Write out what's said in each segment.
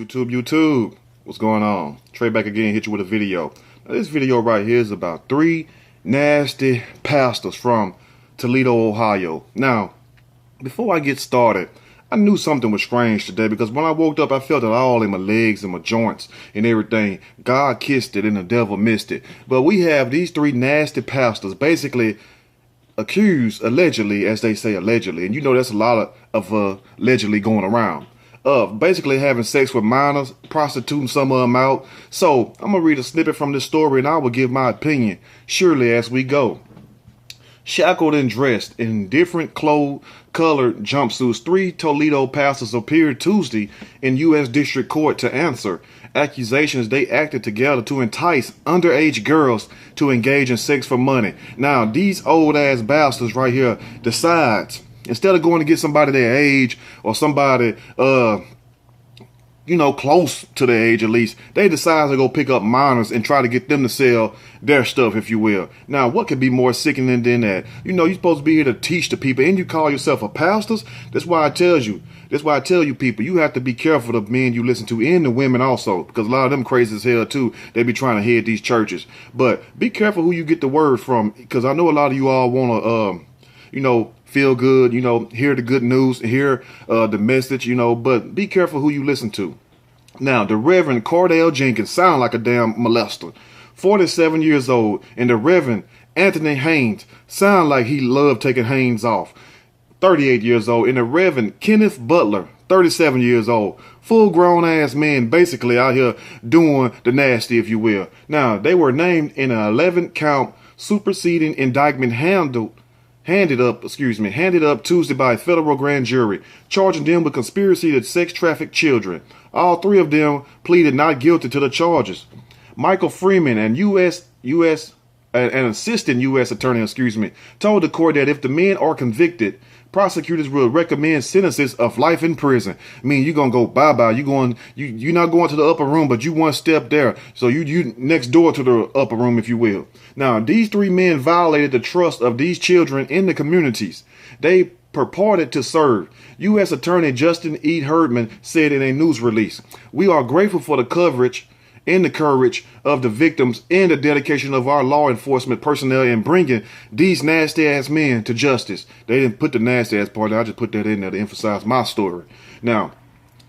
YouTube, what's going on? Trey back again, hit you with a video. Now, this video right here is about 3 nasty pastors from Toledo, Ohio. Now, before I get started, I knew something was strange today because when I woke up, I felt it all in my legs and my joints and everything. God kissed it and the devil missed it. But we have these 3 nasty pastors basically accused, allegedly, as they say, allegedly. And you know there's a lot of allegedly going around. Of basically having sex with minors, prostituting some of them out. So I'm going to read a snippet from this story and I will give my opinion surely as we go. Shackled and dressed in different colored jumpsuits, 3 Toledo pastors appeared Tuesday in U.S. District Court to answer accusations they acted together to entice underage girls to engage in sex for money. Now, these old-ass bastards right here decides, instead of going to get somebody their age or somebody, close to their age at least, they decide to go pick up minors and try to get them to sell their stuff, if you will. Now, what could be more sickening than that? You know, you're supposed to be here to teach the people, and you call yourself a pastor? That's why I tell you people, you have to be careful of the men you listen to and the women also, because a lot of them crazy as hell too. They be trying to head these churches. But be careful who you get the word from, because I know a lot of you all want to, feel good, hear the good news, hear the message, but be careful who you listen to. Now, the Reverend Cordell Jenkins sound like a damn molester, 47 years old, and the Reverend Anthony Haynes sound like he loved taking Haynes off, 38 years old, and the Reverend Kenneth Butler, 37 years old, full grown ass men basically out here doing the nasty, if you will. Now, they were named in an 11 count superseding indictment handed up Tuesday by a federal grand jury, charging them with conspiracy to sex traffic children. All 3 of them pleaded not guilty to the charges. Michael Freeman, an assistant U.S. attorney, told the court that if the men are convicted, prosecutors will recommend sentences of life in prison. I mean, you're gonna go bye-bye. You're not going to the upper room, but you one step there. So you next door to the upper room, if you will. Now, these 3 men violated the trust of these children in the communities they purported to serve. U.S. Attorney Justin E. Herdman said in a news release, "We are grateful for the coverage and the courage of the victims and the dedication of our law enforcement personnel in bringing these nasty ass men to justice." They didn't put the nasty ass part, I just put that in there to emphasize my story. Now,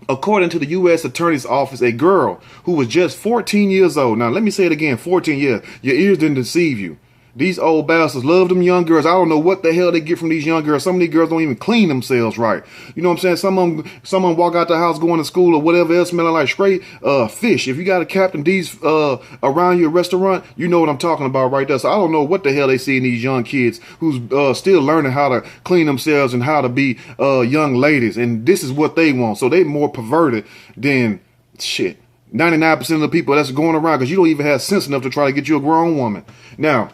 according to the U.S. Attorney's Office, a girl who was just 14 years old. Now, let me say it again, 14 years. Your ears didn't deceive you. These old bastards love them young girls. I don't know what the hell they get from these young girls. Some of these girls don't even clean themselves right. You know what I'm saying? Some of them walk out the house going to school or whatever else, smelling like straight fish. If you got a Captain D's around your restaurant, you know what I'm talking about right there. So I don't know what the hell they see in these young kids who's still learning how to clean themselves and how to be young ladies. And this is what they want. So they more perverted than shit. 99% of the people that's going around, because you don't even have sense enough to try to get you a grown woman. Now,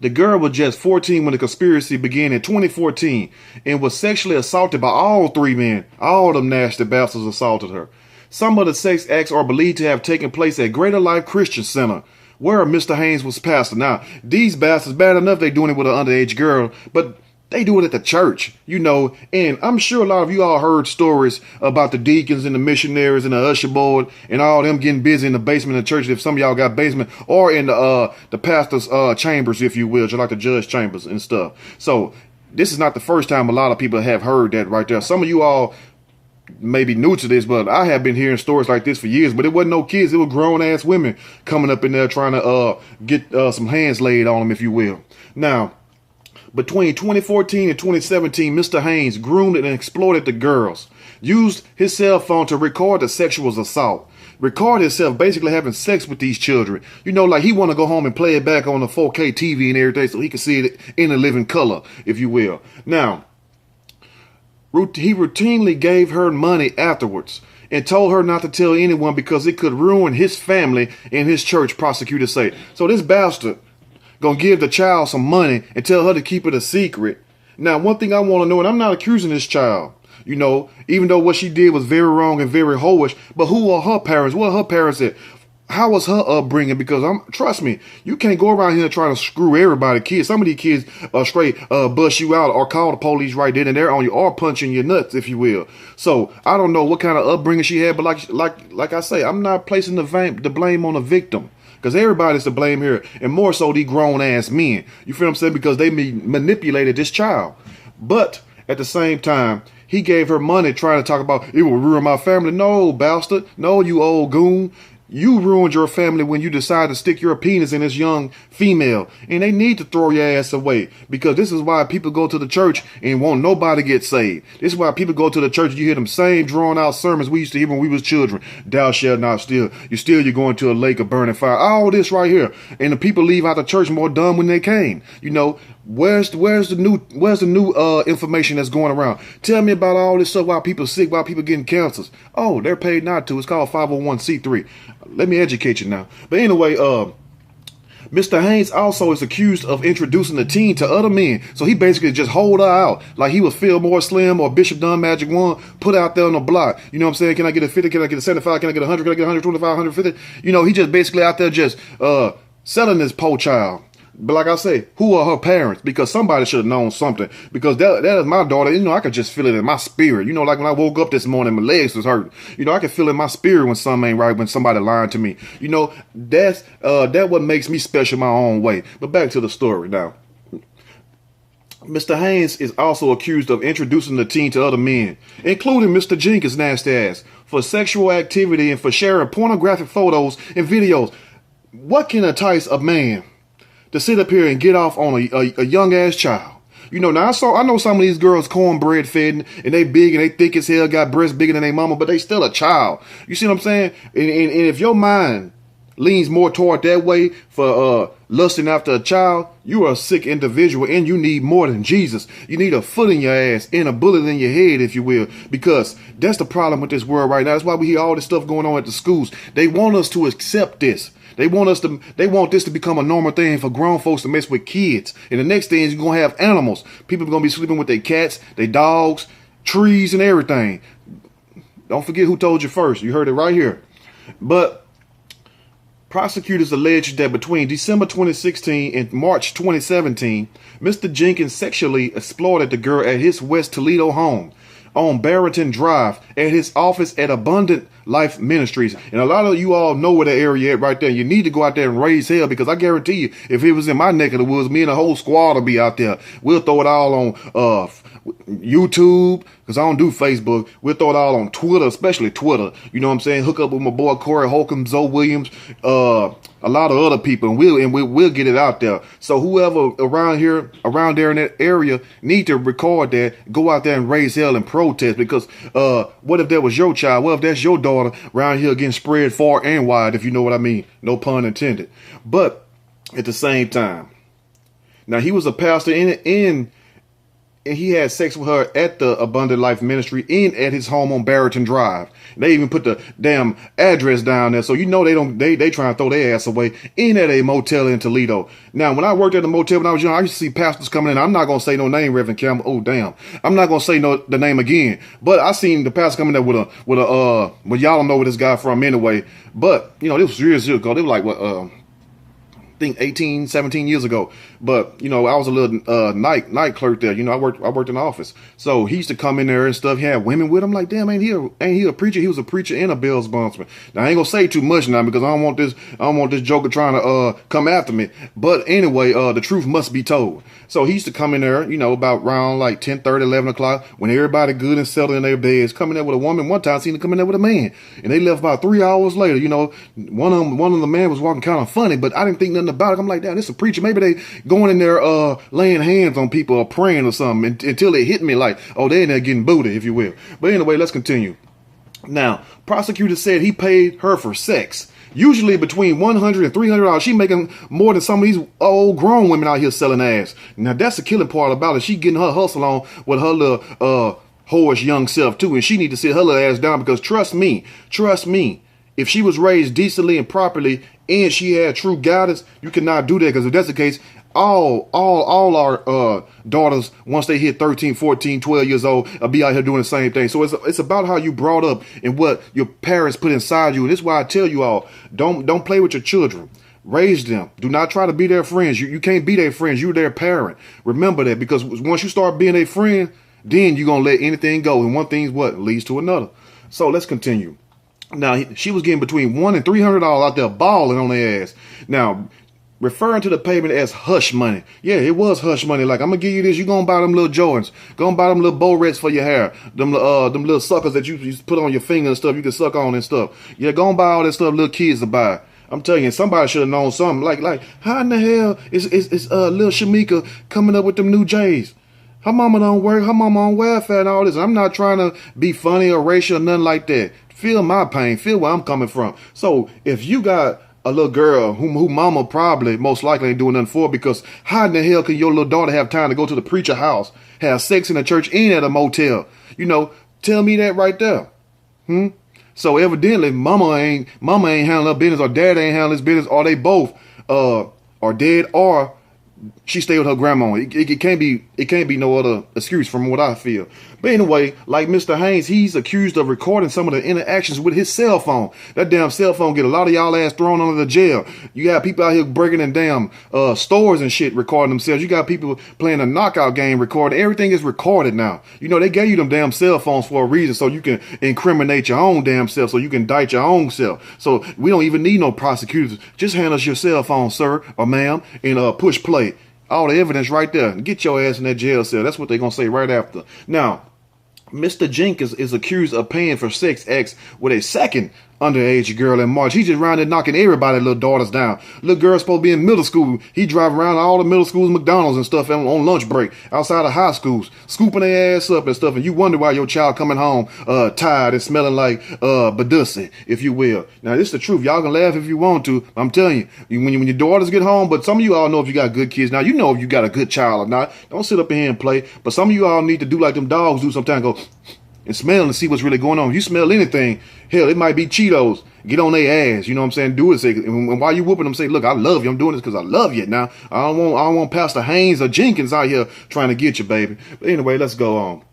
the girl was just 14 when the conspiracy began in 2014 and was sexually assaulted by all 3 men. All them nasty bastards assaulted her. Some of the sex acts are believed to have taken place at Greater Life Christian Center, where Mr. Haynes was pastor. Now, these bastards, bad enough they doing it with an underage girl, but they do it at the church, and I'm sure a lot of you all heard stories about the deacons and the missionaries and the usher board and all them getting busy in the basement of the church, if some of y'all got basement, or in the pastor's chambers, if you will, just like the judge chambers and stuff. So this is not the first time a lot of people have heard that right there. Some of you all may be new to this, but I have been hearing stories like this for years, but it wasn't no kids. It was grown ass women coming up in there trying to get some hands laid on them, if you will. Now, between 2014 and 2017, Mr. Haynes groomed and exploited the girls, used his cell phone to record the sexual assault, record himself basically having sex with these children. Like he want to go home and play it back on the 4K TV and everything so he can see it in a living color, if you will. Now, he routinely gave her money afterwards and told her not to tell anyone because it could ruin his family and his church, prosecutors say. So this bastard gonna give the child some money and tell her to keep it a secret. Now, one thing I want to know, and I'm not accusing this child, even though what she did was very wrong and very hoish, but who are her parents? What are her parents at? how was her upbringing? Because trust me, you can't go around here trying to screw everybody. Kids, some of these kids straight bust you out or call the police right then and there on you, or punching your nuts, if you will. So I don't know what kind of upbringing she had, but like I say, I'm not placing the blame on the victim. Because everybody's to blame here, and more so these grown-ass men. You feel what I'm saying? Because they manipulated this child. But at the same time, he gave her money trying to talk about, it will ruin my family. No, bastard. No, you old goon. You ruined your family when you decided to stick your penis in this young female. And they need to throw your ass away. Because this is why people go to the church and won't nobody get saved. This is why people go to the church and you hear them same drawn out sermons we used to hear when we was children. Thou shalt not steal. You're going to a lake of burning fire. All this right here. And the people leave out the church more dumb when they came. You know, where's the new information that's going around? Tell me about all this stuff, why people sick, why people getting cancers. Oh, they're paid not to. It's called 501c3. Let me educate you now. But anyway, Mr. Haynes also is accused of introducing the teen to other men. So he basically just hold her out like he was Fillmore Slim or Bishop Dunn Magic One put out there on the block. You know what I'm saying? Can I get a 50? Can I get a 75? Can I get a 100? Can I get 125, 150? You know, he just basically out there just selling this poor child. But like I say, who are her parents? Because somebody should have known something. Because that is my daughter. You know, I could just feel it in my spirit. You know, like when I woke up this morning, my legs was hurting. You know, I can feel in my spirit when something ain't right, when somebody lying to me. You know, that's what makes me special my own way. But back to the story now. Mr. Haynes is also accused of introducing the teen to other men, including Mr. Jenkins' nasty ass, for sexual activity and for sharing pornographic photos and videos. What can entice a man to sit up here and get off on a young ass child? You know, now I know some of these girls cornbread fed and they big and they thick as hell, got breasts bigger than their mama, but they still a child. You see what I'm saying? And if your mind leans more toward that way for lusting after a child, you are a sick individual and you need more than Jesus. You need a foot in your ass and a bullet in your head, if you will, because that's the problem with this world right now. That's why we hear all this stuff going on at the schools. They want us to accept this. They want this to become a normal thing for grown folks to mess with kids. And the next thing is you're going to have animals. People are going to be sleeping with their cats, their dogs, trees, and everything. Don't forget who told you first. You heard it right here. But prosecutors alleged that between December 2016 and March 2017, Mr. Jenkins sexually exploited the girl at his West Toledo home on Barrington Drive at his office at Abundant Life Ministries. And a lot of you all know where the area is right there. You need to go out there and raise hell, because I guarantee you, if it was in my neck of the woods, me and the whole squad will be out there. We'll throw it all on YouTube, because I don't do Facebook. We'll throw it all on Twitter, especially Twitter. You know what I'm saying? Hook up with my boy Corey Holcomb, Zoe Williams, a lot of other people, and we'll get it out there. So whoever around there in that area need to record that, go out there and raise hell and protest, because what if that was your child? What if that's your daughter around here getting spread far and wide, if you know what I mean? No pun intended. But at the same time, now he was a pastor and he had sex with her at the Abundant Life Ministry and at his home on Barrington Drive. They even put the damn address down there, so you know they trying to throw their ass away in at a motel in Toledo. Now, when I worked at the motel when I was young, I used to see pastors coming in. I'm not gonna say no name, Reverend Campbell. Oh damn, I'm not gonna say the name again. But I seen the pastor coming there with a well, y'all don't know where this guy from anyway. But you know, this was years ago. They were like what I think 18, 17 years ago. But, you know, I was a little night clerk there. You know, I worked in the office. So he used to come in there and stuff. He had women with him. Like, damn, ain't he a preacher? He was a preacher and a bail bondsman. Now, I ain't gonna say too much now, because I don't want this joker trying to come after me. But anyway, the truth must be told. So he used to come in there, you know, about around like 10:30, 11 o'clock, when everybody good and settled in their beds, coming there with a woman. One time I seen him coming there with a man. And they left about 3 hours later. You know, one of the man was walking kind of funny, but I didn't think nothing about it. I'm like, damn, this is a preacher. Maybe they going in there laying hands on people or praying or something, until it hit me like, oh, they in there getting booted, if you will. But anyway, let's continue. Now, prosecutors said he paid her for sex, usually between $100 and $300. She making more than some of these old grown women out here selling ass. Now, that's the killing part about it. She getting her hustle on with her little whorish young self too, and she need to sit her little ass down, because trust me, if she was raised decently and properly and she had true guidance, you cannot do that. Because if that's the case, all our daughters, once they hit 13, 14, 12 years old, be out here doing the same thing. So it's about how you brought up and what your parents put inside you. And this is why I tell you all, don't play with your children. Raise them. Do not try to be their friends. You can't be their friends. You're their parent. Remember that, because once you start being a friend, then you're going to let anything go. And one thing's what leads to another. So let's continue. Now, she was getting between $100 and $300 out there balling on their ass. Now, referring to the payment as hush money. Yeah, it was hush money. Like, I'm going to give you this. You're going to buy them little Jordans. Go and buy them little bow reds for your hair. Them little suckers that you put on your finger and stuff. You can suck on and stuff. Yeah, go and buy all that stuff little kids to buy. I'm telling you, somebody should have known something. Like, how in the hell is little Shamika coming up with them new J's? Her mama don't work. Her mama on welfare and all this. I'm not trying to be funny or racial or nothing like that. Feel my pain. Feel where I'm coming from. So if you got a little girl who mama probably most likely ain't doing nothing for, because how in the hell can your little daughter have time to go to the preacher house, have sex in the church and at a motel? Tell me that right there. So evidently mama ain't handling her business, or dad ain't handling his business, or they both are dead, or she stayed with her grandma. It can't be no other excuse from what I feel. But anyway, like Mr. Haynes, he's accused of recording some of the interactions with his cell phone. That damn cell phone get a lot of y'all ass thrown under the jail. You got people out here breaking in damn stores and shit recording themselves. You got people playing a knockout game recording. Everything is recorded now. They gave you them damn cell phones for a reason, so you can incriminate your own damn self, so you can indict your own self. So we don't even need no prosecutors. Just hand us your cell phone, sir or ma'am, and push play. All the evidence right there. Get your ass in that jail cell. That's what they're going to say right after. Now, Mr. Jenkins is accused of paying for sex acts with a second underage girl in March. He just around there knocking everybody's little daughters down. Little girl's supposed to be in middle school. He driving around all the middle schools, McDonald's and stuff on lunch break, outside of high schools, scooping their ass up and stuff. And you wonder why your child coming home tired and smelling like Badussi, if you will. Now, this is the truth. Y'all can laugh if you want to. I'm telling you, when your daughters get home, but some of you all know if you got good kids. Now, you know if you got a good child or not. Don't sit up in here and play. But some of you all need to do like them dogs do sometimes, go and smell and see what's really going on. If you smell anything, hell, it might be Cheetos. Get on their ass, you know what I'm saying? Do it. Say, and while you whooping them, say, look, I love you. I'm doing this because I love you. Now, I don't want Pastor Haynes or Jenkins out here trying to get you, baby. But anyway, let's go on.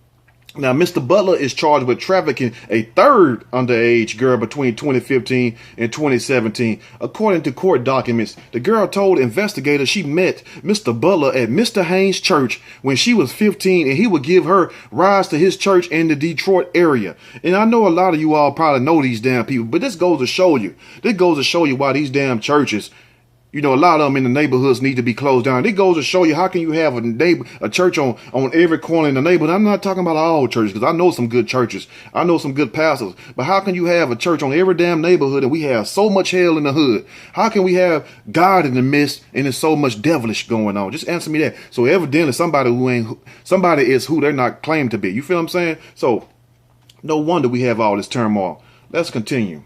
Now, Mr. Butler is charged with trafficking a third underage girl between 2015 and 2017. According to court documents, the girl told investigators she met Mr. Butler at Mr. Haynes' church when she was 15, and he would give her rides to his church in the Detroit area. And I know a lot of you all probably know these damn people, but this goes to show you. This goes to show you why these damn churches, a lot of them in the neighborhoods need to be closed down. It goes to show you, how can you have a church on every corner in the neighborhood? I'm not talking about all churches, because I know some good churches. I know some good pastors. But how can you have a church on every damn neighborhood and we have so much hell in the hood? How can we have God in the midst and there's so much devilish going on? Just answer me that. So evidently somebody is who they're not claimed to be. You feel what I'm saying? So no wonder we have all this turmoil. Let's continue.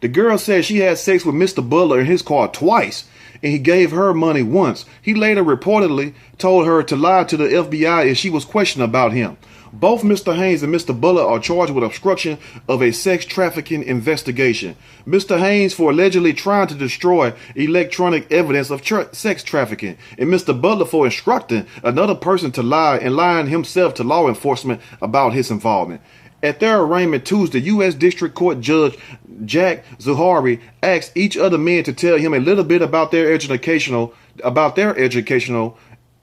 The girl said she had sex with Mr. Butler in his car twice, and he gave her money once. He later reportedly told her to lie to the FBI if she was questioned about him. Both Mr. Haynes and Mr. Butler are charged with obstruction of a sex trafficking investigation. Mr. Haynes for allegedly trying to destroy electronic evidence of sex trafficking, and Mr. Butler for instructing another person to lie and lying himself to law enforcement about his involvement. At their arraignment Tuesday, U.S. District Court Judge Jack Zuhari asked each of the men to tell him a little bit about their educational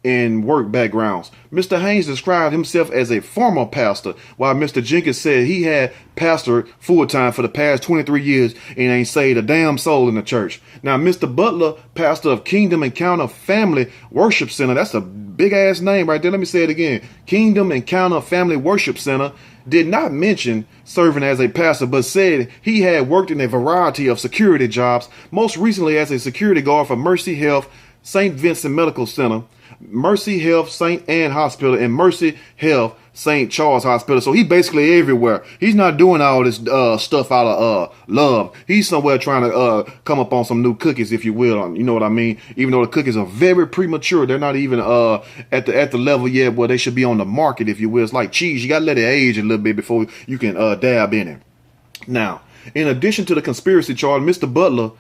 and work backgrounds. Mr. Haynes described himself as a former pastor, while Mr. Jenkins said he had pastored full-time for the past 23 years and ain't saved a damn soul in the church. Now, Mr. Butler, pastor of Kingdom Encounter Family Worship Center, that's a big-ass name right there. Let me say it again. Kingdom Encounter Family Worship Center, did not mention serving as a pastor, but said he had worked in a variety of security jobs, most recently as a security guard for Mercy Health, St. Vincent Medical Center, Mercy Health St. Anne Hospital, and Mercy Health St. Charles Hospital. So he basically everywhere. He's not doing all this stuff out of love. He's somewhere trying to come up on some new cookies, if you will. You know what I mean? Even though the cookies are very premature, they're not even at the level yet where they should be on the market, if you will. It's like cheese. You got to let it age a little bit before you can dab in it. Now, in addition to the conspiracy charge, Mr. Butler,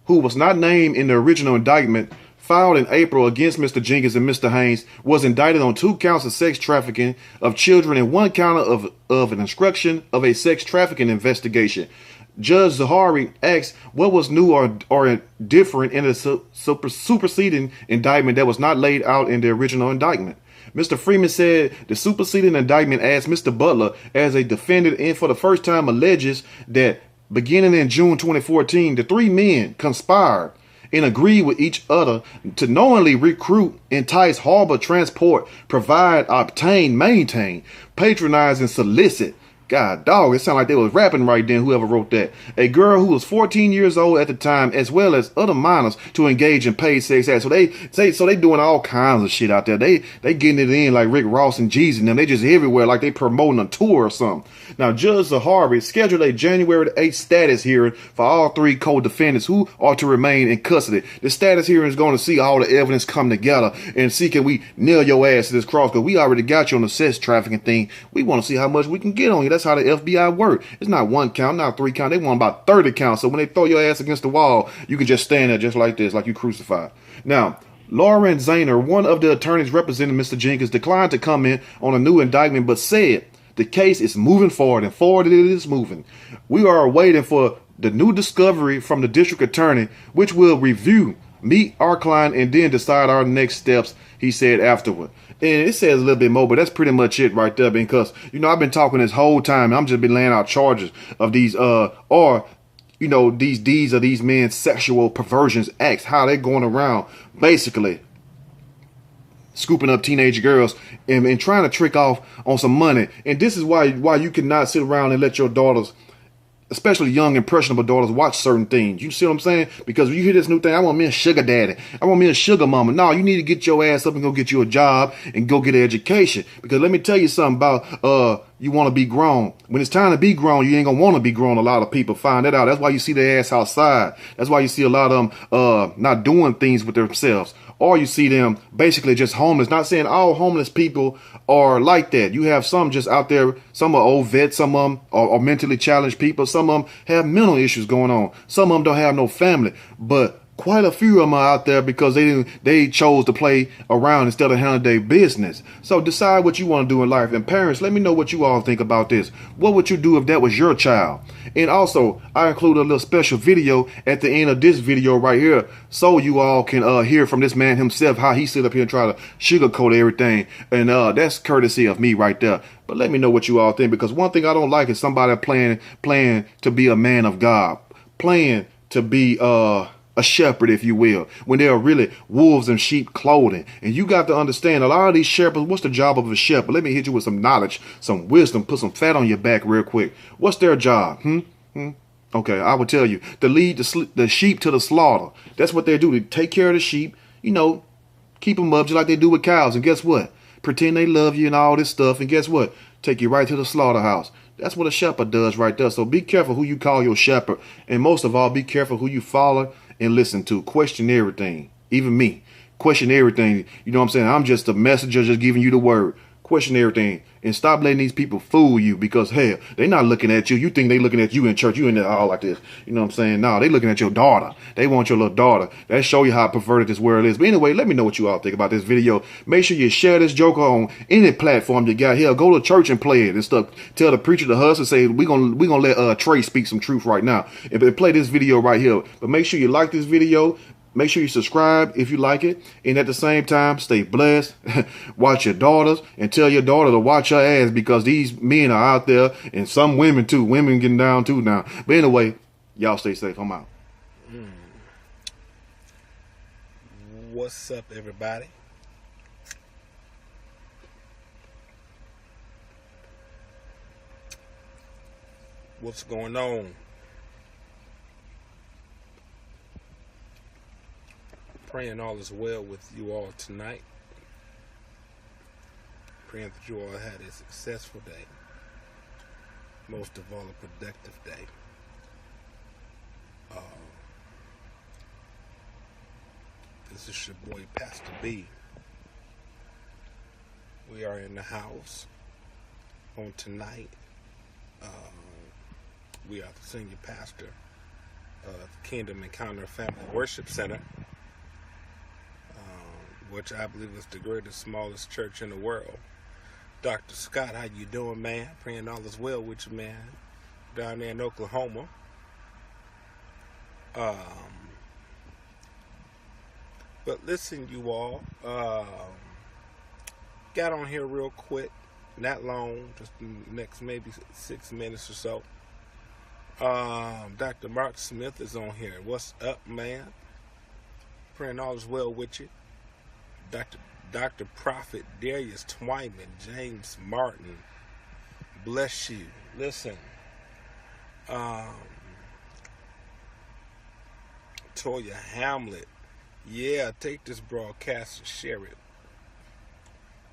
who was not named in the original indictment, filed in April against Mr. Jenkins and Mr. Haynes, was indicted on 2 counts of sex trafficking of children and 1 count of an instruction of a sex trafficking investigation. Judge Zahari asked what was new or different in the superseding indictment that was not laid out in the original indictment. Mr. Freeman said the superseding indictment asked Mr. Butler as a defendant and for the first time alleges that beginning in June 2014, the 3 men conspired and agreed with each other to knowingly recruit, entice, harbor, transport, provide, obtain, maintain, patronize, and solicit. God dog, it sounded like they was rapping right then, whoever wrote that. A girl who was 14 years old at the time, as well as other minors, to engage in paid sex acts. So they doing all kinds of shit out there. They getting it in like Rick Ross and Jeezy and them. They just everywhere like they promoting a tour or something. Now, Judge Zahari scheduled a January 8th status hearing for all 3 co-defendants who are to remain in custody. The status hearing is going to see all the evidence come together and see can we nail your ass to this cross, because we already got you on the sex trafficking thing. We want to see how much we can get on you. That's how the FBI work. It's not 1 count, not 3 count. They want about 30 counts. So when they throw your ass against the wall, you can just stand there just like this, like you crucified. Now, Lauren Zahner, one of the attorneys representing Mr. Jenkins, declined to comment on a new indictment, but said the case is moving forward, and forward it is moving. We are waiting for the new discovery from the district attorney, which will review, meet our client, and then decide our next steps, he said afterward. And it says a little bit more, but that's pretty much it right there, because, I've been talking this whole time. I'm just been laying out charges of these, these deeds of these men's sexual perversions acts, how they're going around basically scooping up teenage girls and trying to trick off on some money. And this is why you cannot sit around and let your daughters, especially young, impressionable daughters, watch certain things. You see what I'm saying? Because when you hear this new thing, I want me a sugar daddy. I want me a sugar mama. No, you need to get your ass up and go get you a job and go get an education. Because let me tell you something about you want to be grown. When it's time to be grown, you ain't going to want to be grown. A lot of people find that out. That's why you see their ass outside. That's why you see a lot of them not doing things with themselves. Or you see them basically just homeless. Not saying all homeless people are like that. You have some just out there. Some are old vets. Some of them are mentally challenged people. Some of them have mental issues going on. Some of them don't have no family. But quite a few of them are out there because they chose to play around instead of handling their business. So decide what you want to do in life. And parents, let me know what you all think about this. What would you do if that was your child? And also, I include a little special video at the end of this video right here, so you all can hear from this man himself how he sit up here and try to sugarcoat everything. And that's courtesy of me right there. But let me know what you all think, because one thing I don't like is somebody playing to be a man of God, playing to be a shepherd, if you will, when they are really wolves in sheep clothing. And you got to understand, a lot of these shepherds, what's the job of a shepherd? Let me hit you with some knowledge, some wisdom, put some fat on your back real quick. What's their job? Okay, I will tell you, to lead the sheep to the slaughter. That's what they do. They take care of the sheep, keep them up just like they do with cows. And guess what? Pretend they love you and all this stuff. And guess what? Take you right to the slaughterhouse. That's what a shepherd does right there. So be careful who you call your shepherd. And most of all, be careful who you follow and listen to. Question everything. Even me. Question everything. You know what I'm saying? I'm just a messenger, just giving you the word. Question everything. And stop letting these people fool you, because, hell, they're not looking at you. You think they looking at you in church. You in there all like this. You know what I'm saying? No, they looking at your daughter. They want your little daughter. That show you how perverted this world is. But anyway, let me know what you all think about this video. Make sure you share this joker on any platform you got here. Go to church and play it and stuff. Tell the preacher to hustle. Say, we gonna let Trey speak some truth right now. And play this video right here. But make sure you like this video. Make sure you subscribe if you like it. And at the same time, stay blessed. Watch your daughters and tell your daughter to watch her ass, because these men are out there, and some women too. Women getting down too now. But anyway, y'all stay safe. I'm out. What's up, everybody? What's going on? Praying all is well with you all tonight. Praying that you all had a successful day. Most of all, a productive day. This is your boy, Pastor B. We are in the house on tonight. We are the senior pastor of Kingdom Encounter Family Worship Center. which I believe is the greatest, smallest church in the world. Dr. Scott, how you doing, man? Praying all is well with you, man. Down there in Oklahoma. But listen, you all. Got on here real quick. Not long. Just the next maybe 6 minutes or so. Dr. Mark Smith is on here. What's up, man? Praying all is well with you. Dr. Prophet Darius Twyman, James Martin, bless you. Listen, Toya Hamlet, yeah, take this broadcast and share it.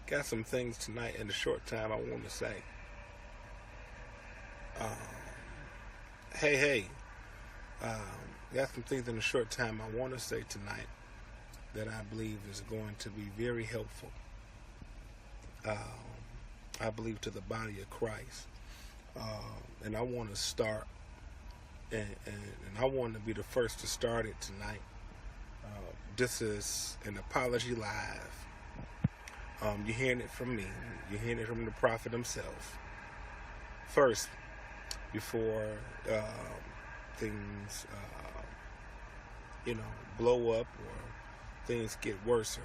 Got some things tonight in the short time I want to say. Got some things in the short time I want to say tonight that I believe is going to be very helpful. I believe to the body of Christ. And I want to start, and I want to be the first to start it tonight. This is an apology live. You're hearing it from me. You're hearing it from the prophet himself. First, before things, blow up or things get worse.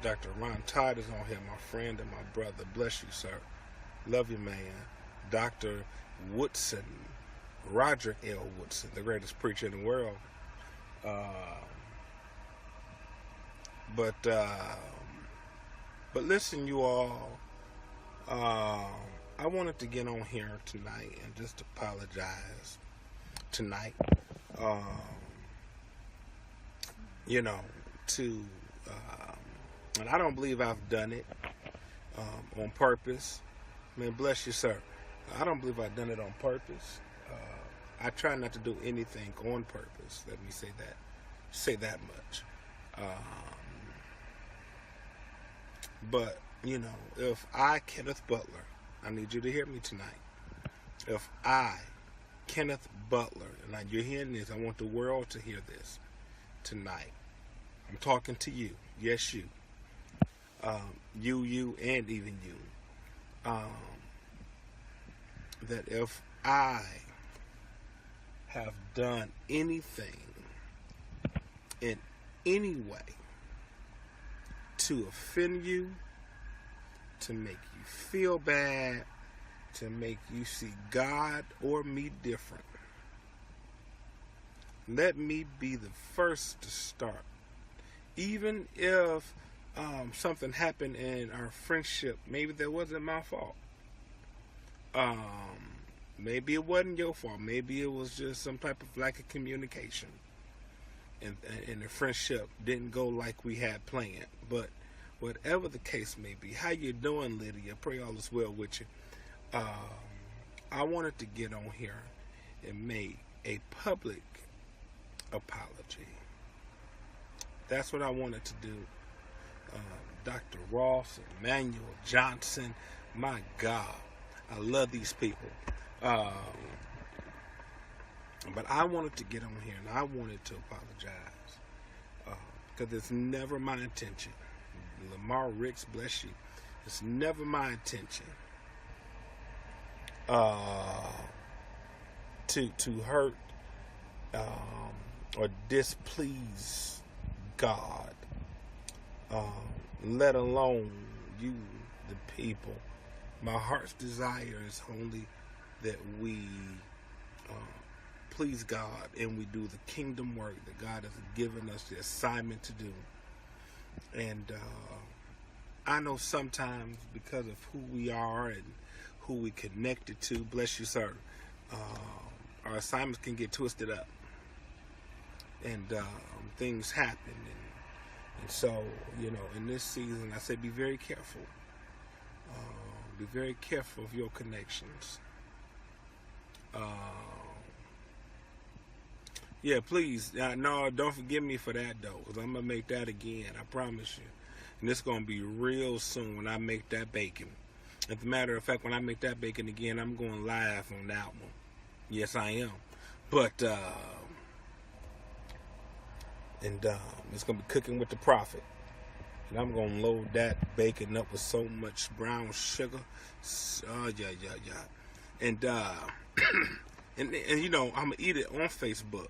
Dr. Ron Todd is on here, my friend and my brother. Bless you, sir. Love you, man. Dr. Woodson, Roderick L. Woodson, the greatest preacher in the world. But listen, you all. I wanted to get on here tonight and just apologize tonight. And I don't believe I've done it on purpose. I mean, bless you, sir. I don't believe I've done it on purpose. I try not to do anything on purpose. Let me say that much. But, if I, Kenneth Butler, I need you to hear me tonight. If I, Kenneth Butler, and you're hearing this, I want the world to hear this tonight. I'm talking to you. Yes, you. You, and even you. That if I have done anything in any way to offend you, to make you feel bad, to make you see God or me different, let me be the first to start. Even if something happened in our friendship, maybe that wasn't my fault. Maybe it wasn't your fault. Maybe it was just some type of lack of communication, and the friendship didn't go like we had planned. But whatever the case may be, how you doing, Lydia? Pray all is well with you. I wanted to get on here and make a public apology. That's what I wanted to do. Dr. Ross, Emmanuel Johnson, my God, I love these people. But I wanted to get on here and I wanted to apologize because it's never my intention. Lamar Ricks, bless you. It's never my intention to hurt or displease God, let alone you, the people. My heart's desire is only that we please God and we do the kingdom work that God has given us the assignment to do. And I know sometimes because of who we are and who we connected to, bless you, sir, our assignments can get twisted up. And things happen. And so, in this season, I say be very careful. Be very careful of your connections. Yeah, please. No, don't forgive me for that, though, because I'm going to make that again. I promise you. And it's going to be real soon when I make that bacon. As a matter of fact, when I make that bacon again, I'm going live on that one. Yes, I am. But, and it's gonna be cooking with the prophet. And I'm gonna load that bacon up with so much brown sugar. Yeah. And and you know, I'm gonna eat it on Facebook.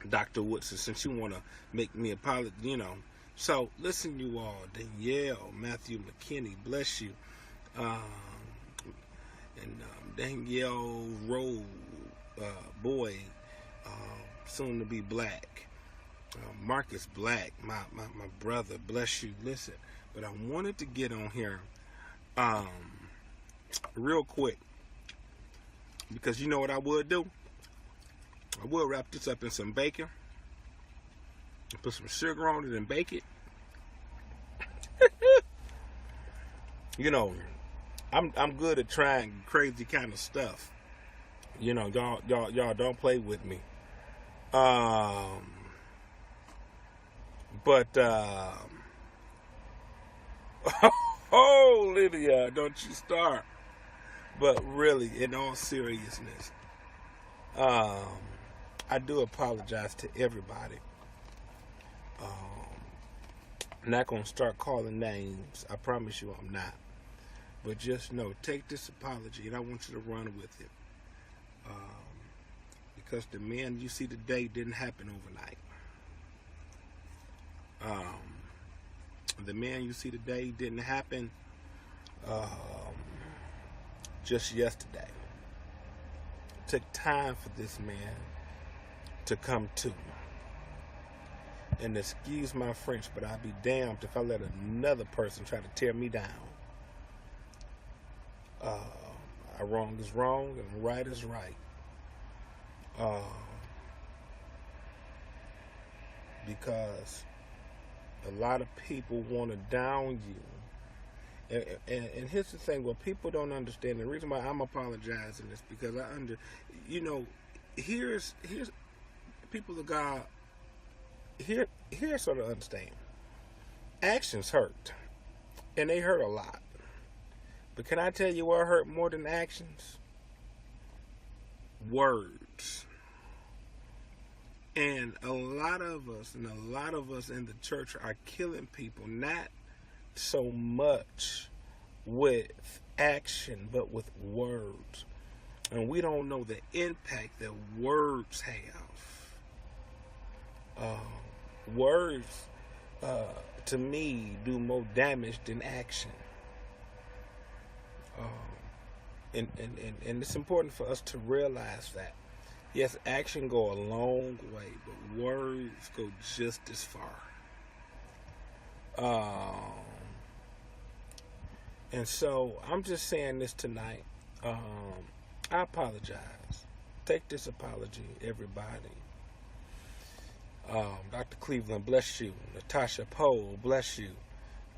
Dr. Woodson, since you wanna make me apologize, you know. So listen, you all, Danielle, Matthew McKinney, bless you. Danielle Rowe, boy, soon to be black. Marcus Black, my brother, bless you. Listen, but I wanted to get on here real quick, because you know what I would do? I would wrap this up in some bacon, put some sugar on it and bake it. You know, I'm good at trying crazy kind of stuff. You know, y'all don't play with me. But oh, Lydia, don't you start. But really, in all seriousness, I do apologize to everybody. I'm not going to start calling names. I promise you I'm not. But just know, take this apology, and I want you to run with it. Because the men you see today didn't happen overnight. The man you see today didn't happen just yesterday. It took time for this man to come to. And excuse my French, but I'll be damned if I let another person try to tear me down. Wrong is wrong and right is right. Because a lot of people want to down you. And here's the thing, what people don't understand, the reason why I'm apologizing is because here's people of God, here's sort of understand. Actions hurt. And they hurt a lot. But can I tell you what hurt more than actions? Words. And a lot of us in the church are killing people, not so much with action, but with words. And we don't know the impact that words have. Words, to me, do more damage than action. And it's important for us to realize that. Yes, action go a long way, but words go just as far. And so I'm just saying this tonight. I apologize. Take this apology, everybody. Dr. Cleveland, bless you. Natasha Poe, bless you.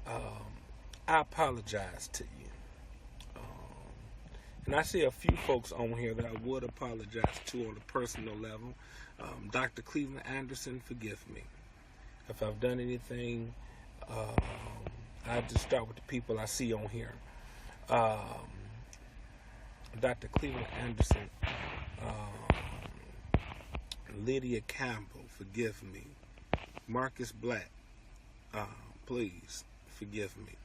I apologize to you. And I see a few folks on here that I would apologize to on a personal level. Dr. Cleveland Anderson, forgive me. If I've done anything, I just start with the people I see on here. Dr. Cleveland Anderson, Lydia Campbell, forgive me. Marcus Black, please forgive me.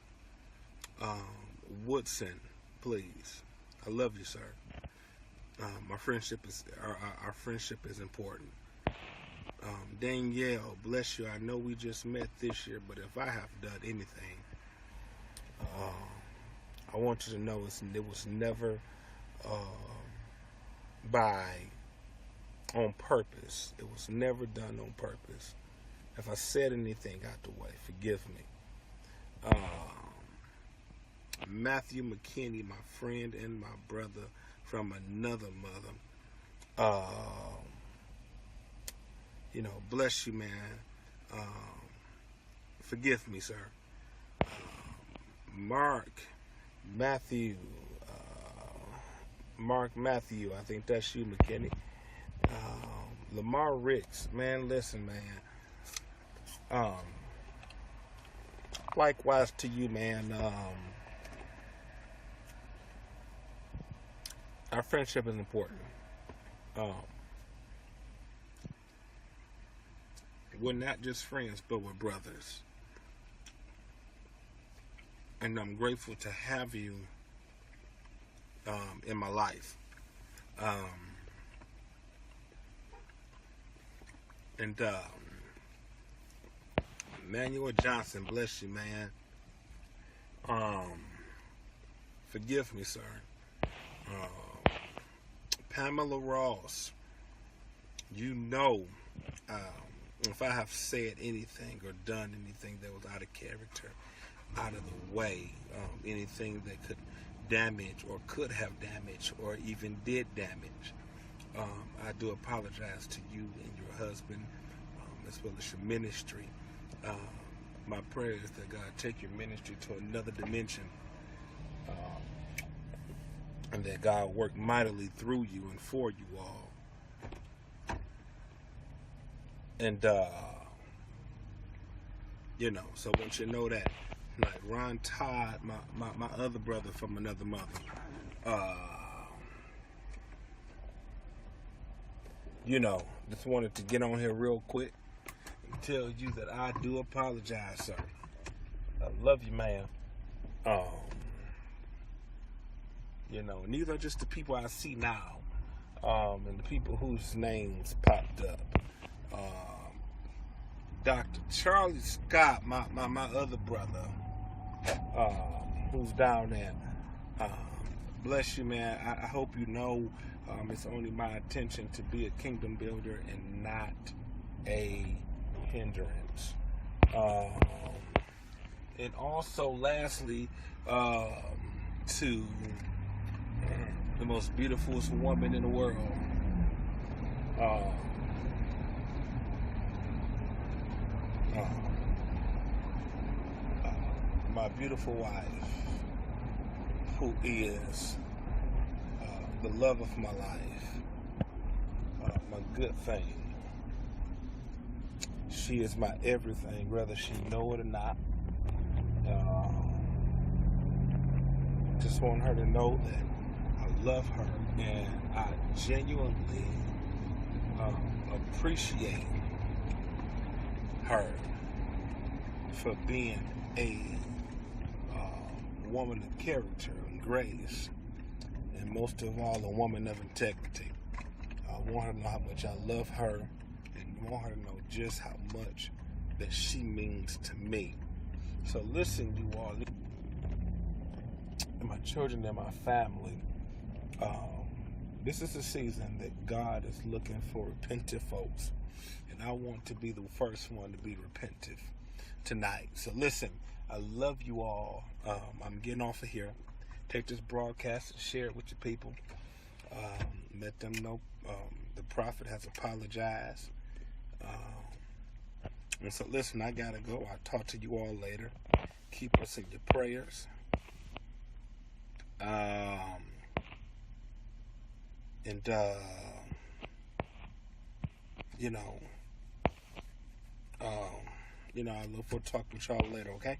Woodson, please. I love you, sir. Our friendship is important. Danielle, bless you. I know we just met this year, but if I have done anything, I want you to know it was never on purpose. It was never done on purpose. If I said anything out the way, forgive me. Matthew McKinney, my friend and my brother from another mother. Bless you, man. Forgive me, sir. Mark Matthew, I think that's you, McKinney. Lamar Ricks, man, listen, man. Likewise to you, man. Our friendship is important. we're not just friends, but we're brothers. And I'm grateful to have you in my life. And Emmanuel Johnson, bless you, man. Forgive me, sir. Pamela Ross, you know, if I have said anything or done anything that was out of character, out of the way, anything that could damage or could have damaged or even did damage, I do apologize to you and your husband, as well as your ministry. My prayer is that God take your ministry to another dimension, and that God work mightily through you and for you all. And so I want you to know that, like Ron Todd, my other brother from another mother, just wanted to get on here real quick and tell you that I do apologize, sir. I love you, man. And these are just the people I see now, and the people whose names popped up. Dr. Charlie Scott, my other brother, who's down there. Bless you, man. I hope you know it's only my intention to be a kingdom builder and not a hindrance. And also, lastly, to the most beautiful woman in the world, my beautiful wife, who is the love of my life, my good thing. She is my everything, whether she know it or not. Just want her to know that I love her and I genuinely appreciate her for being a woman of character and grace, and most of all, a woman of integrity. I want her to know how much I love her, and I want her to know just how much that she means to me. So listen, you all, and my children and my family, this is a season that God is looking for repentant folks, and I want to be the first one to be repentant tonight. So listen, I love you all. I'm getting off of here. Take this broadcast and share it with your people. Let them know the prophet has apologized. And so listen, I gotta go. I'll talk to you all later. Keep us in your prayers. I look forward to talking to y'all later, okay?